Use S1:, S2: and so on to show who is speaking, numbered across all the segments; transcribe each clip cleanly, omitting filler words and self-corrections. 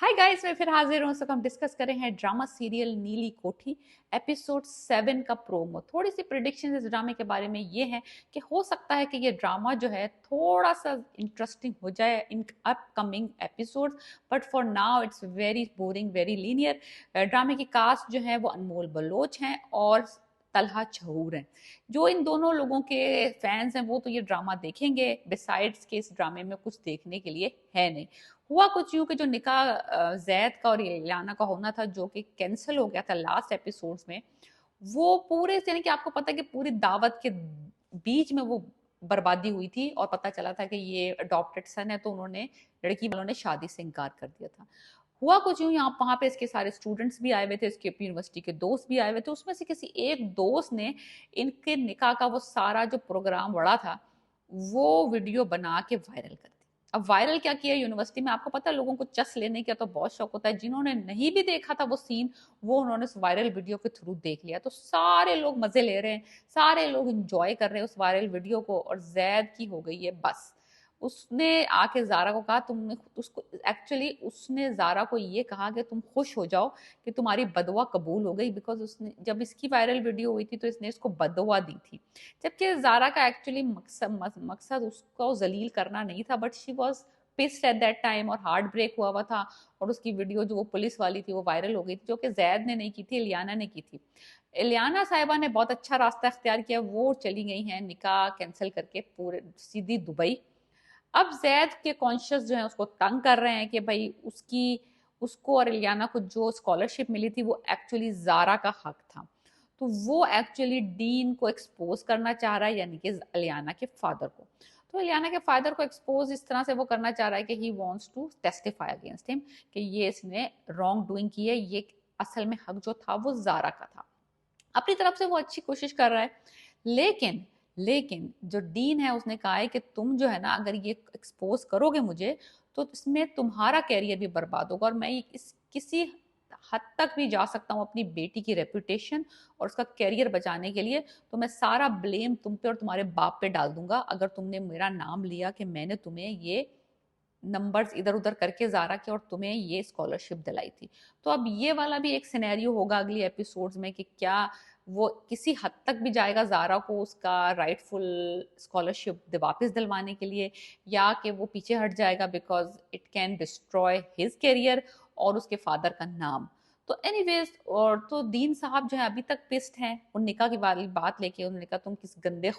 S1: Hi guys, मैं फिर हाजिर हूँ। इस वक्त हम डिस्कस कर रहे हैं ड्रामा सीरियल नीली कोठी एपिसोड 7 का प्रोमो। थोड़ी सी प्रिडिक्शन इस ड्रामे के बारे में ये है कि हो सकता है कि ये ड्रामा जो है थोड़ा सा इंटरेस्टिंग हो जाए in upcoming episodes, but for now it's very boring, very linear. ड्रामे की कास्ट जो है वो अनमोल बलोच हैं और तलहा छहूर हैं। जो इन दोनों लोगों के फैंस हैं वो तो ये ड्रामा देखेंगे, बिसाइड्स के इस ड्रामे में कुछ देखने के लिए है नहीं। हुआ कुछ यूं कि जो निकाह जैद का और इलियाना का होना था, जो कि कैंसिल हो गया था लास्ट एपिसोड्स में, वो पूरे यानी कि आपको पता है कि पूरी दावत के बीच में वो बर्बादी हुई थी और पता चला था कि ये अडॉप्टेड सन है, तो उन्होंने लड़की वालों ने शादी से इनकार कर दिया था। हुआ कुछ यूं, यहाँ वहां पे इसके सारे स्टूडेंट्स भी आए हुए थे, इसके यूनिवर्सिटी के दोस्त भी आए हुए थे। उसमें से किसी एक दोस्त ने इनके निकाह का वो सारा जो प्रोग्राम बड़ा था वो वीडियो बना के वायरल कर दिया। अब वायरल क्या किया यूनिवर्सिटी में, आपको पता है लोगों को चस लेने का तो बहुत शौक होता है। जिन्होंने नहीं भी देखा था वो सीन, वो उन्होंने उस वायरल वीडियो के थ्रू देख लिया। तो सारे लोग मजे ले रहे हैं, सारे लोग इंजॉय कर रहे हैं उस वायरल वीडियो को। और जैद की हो गई है बस। उसने आके जारा को कहा, तुमने उसको एक्चुअली उसने जारा को ये कहा कि तुम खुश हो जाओ कि तुम्हारी बदवा कबूल हो गई, बिकॉज उसने जब इसकी वायरल वीडियो हुई थी तो इसने इसको बदवा दी थी। जबकि जारा का एक्चुअली मकसद उसको जलील करना नहीं था, but she was pissed at that time और हार्ट ब्रेक हुआ था। और उसकी वीडियो जो वो पुलिस वाली थी वो वायरल हो गई थी, जो कि जैद ने नहीं की थी, इलियाना ने की थी। इलियाना साहिबा ने बहुत अच्छा रास्ता अख्तियार किया, वो चली गई हैं निकाह कैंसिल करके पूरे सीधी दुबई। अब जैद के कॉन्शियस जो है उसको तंग कर रहे हैं कि भाई उसको और इलियाना को जो स्कॉलरशिप मिली थी वो एक्चुअली जारा का हक था। तो वो एक्चुअली डीन को एक्सपोज करना चाह रहा है, यानी कि इलियाना के फादर को। तो इलियाना के फादर को एक्सपोज इस तरह से वो करना चाह रहा है कि he wants to testify against him, कि ये इसने रॉन्ग डूइंग की है, ये असल में हक जो था वो जारा का था। अपनी तरफ से वो अच्छी कोशिश कर रहा है। लेकिन लेकिन जो डीन है उसने कहा है कि तुम जो है ना, अगर ये एक्सपोज करोगे मुझे, तो इसमें तुम्हारा कैरियर भी बर्बाद होगा। और मैं इस किसी हद तक भी जा सकता हूँ अपनी बेटी की रेपुटेशन और उसका कैरियर बचाने के लिए। तो मैं सारा ब्लेम तुम पे और तुम्हारे बाप पे डाल दूंगा, अगर तुमने मेरा नाम लिया कि मैंने तुम्हें ये नंबर्स इधर उधर करके जारा के और तुम्हें ये स्कॉलरशिप दिलाई थी। तो अब ये वाला भी एक सिनेरियो होगा अगली एपिसोड्स में कि क्या वो किसी हद तक भी जाएगा जारा को उसका राइटफुल स्कॉलरशिप वापस दिलवाने के लिए, या कि वो पीछे हट जाएगा because it can destroy his career और उसके फादर का नाम। तो एनीवेज, और तो दीन साहब जो है अभी तक पिस्ट हैं उन निकाह की वाली बात लेके। उन्होंने कहा तुम किस गंदे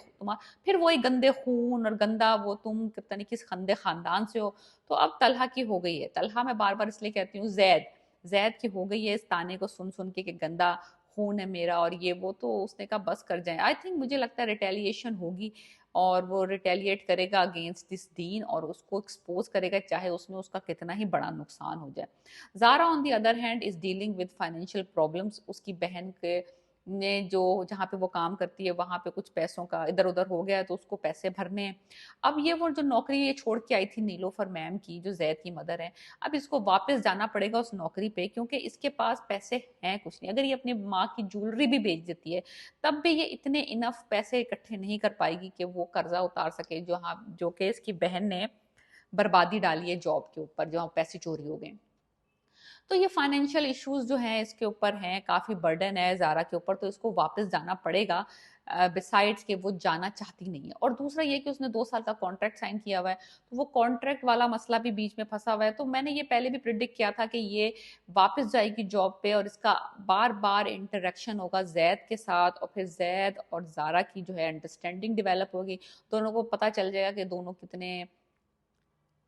S1: फिर वही गंदे खून और गंदा वो तुम पता नहीं किस गंदे खानदान से हो। तो अब तलहा की हो गई है, तलहा मैं बार बार इसलिए कहती हूँ, जैद जैद की हो गई है इस ताने को सुन सुन के कि गंदा खून है मेरा और ये वो। तो उसने कहा बस कर जाए। आई थिंक मुझे लगता है रिटेलिएशन होगी और वो रिटेलिएट करेगा अगेंस्ट दिस दीन और उसको एक्सपोज करेगा, चाहे उसमें उसका कितना ही बड़ा नुकसान हो जाए। Zara on the other hand is dealing with financial problems. उसकी बहन के ने जो जहाँ पे वो काम करती है वहां पे कुछ पैसों का इधर उधर हो गया है, तो उसको पैसे भरने हैं। अब ये वो जो नौकरी ये छोड़ के आई थी नीलोफर मैम की, जो जैद की मदर है, अब इसको वापस जाना पड़ेगा उस नौकरी पे, क्योंकि इसके पास पैसे हैं कुछ नहीं। अगर ये अपनी माँ की ज्वेलरी भी बेच देती है तब भी ये इतने इनफ पैसे इकट्ठे नहीं कर पाएगी कि वो कर्जा उतार सके, जो हाँ जो कि इसकी बहन ने बर्बादी डाली है जॉब के ऊपर, जो पैसे चोरी हो गए। तो ये फाइनेंशियल इश्यूज जो हैं इसके ऊपर हैं, काफ़ी बर्डन है ज़ारा के ऊपर, तो इसको वापस जाना पड़ेगा। बिसाइड्स के वो जाना चाहती नहीं है। और दूसरा ये कि उसने 2 साल का कॉन्ट्रैक्ट साइन किया हुआ है, तो वो कॉन्ट्रैक्ट वाला मसला भी बीच में फंसा हुआ है। तो मैंने ये पहले भी प्रिडिक्ट किया था कि ये वापस जाएगी जॉब पे और इसका बार बार इंटरेक्शन होगा जैद के साथ, और फिर जैद और ज़ारा की जो है अंडरस्टैंडिंग डेवलप होगी। दोनों को पता चल जाएगा कि दोनों कितने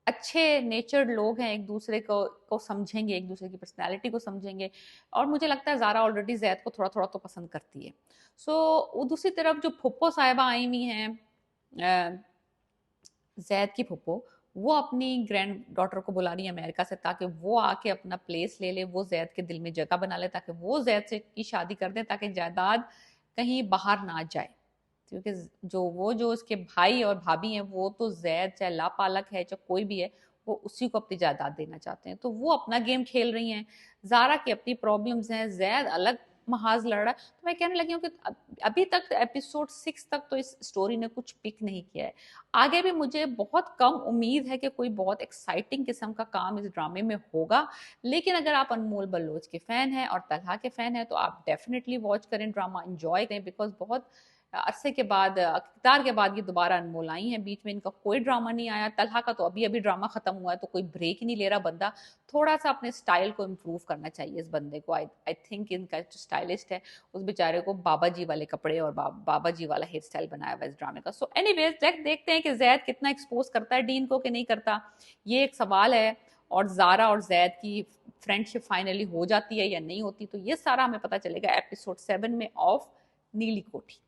S1: अच्छे नेचर्ड लोग हैं, एक दूसरे को समझेंगे, एक दूसरे की पर्सनैलिटी को समझेंगे। और मुझे लगता है ज़ारा ऑलरेडी जैद को थोड़ा थोड़ा तो पसंद करती है। सो दूसरी तरफ जो फुप्पो साहिबा आई हुई हैं, जैद की फुप्पो, वो अपनी ग्रैंड डॉटर को बुला रही है अमेरिका से, ताकि वो आके अपना प्लेस ले ले, वो जैद के दिल में जगह बना ले, ताकि वो जैद से की शादी कर दे, ताकि जायदाद कहीं बाहर ना जाए। क्योंकि जो उसके भाई और भाभी हैं वो तो जैद चाहे लापालक है चाहे कोई भी है, वो उसी को अपनी जायदाद देना चाहते हैं। तो वो अपना गेम खेल रही हैं। जारा की अपनी प्रॉब्लम्स हैं, जैद अलग महाज लड़ रहा है। तो मैं कहने लगी हूँ कि अभी तक एपिसोड 6 तक तो इस स्टोरी ने कुछ पिक नहीं किया है। आगे भी मुझे बहुत कम उम्मीद है कि कोई बहुत एक्साइटिंग किस्म का काम इस ड्रामे में होगा। लेकिन अगर आप अनमोल बलोच के फैन हैं और तलहा के फैन हैं तो आप डेफिनेटली वॉच करें, ड्रामा एंजॉय करें, बिकॉज बहुत अरसे के बाद, इक़्तिदार के बाद ये दोबारा अनमोल आई हैं। बीच में इनका कोई ड्रामा नहीं आया। तलहा का तो अभी अभी ड्रामा खत्म हुआ है, तो कोई ब्रेक ही नहीं ले रहा बंदा। थोड़ा सा अपने स्टाइल को इम्प्रूव करना चाहिए इस बंदे को। आई थिंक इनका जो स्टाइलिस्ट है उस बेचारे को बाबा जी वाले कपड़े और बाबा जी वाला हेयर स्टाइल बनाया हुआ इस ड्रामे का। सो एनीवेज देखते हैं कि जैद कितना एक्सपोज करता है डीन को कि नहीं करता, ये एक सवाल है। और ज़ारा और जैद की फ्रेंडशिप फाइनली हो जाती है या नहीं होती, तो ये सारा हमें पता चलेगा एपिसोड 7 में ऑफ नीली कोठी।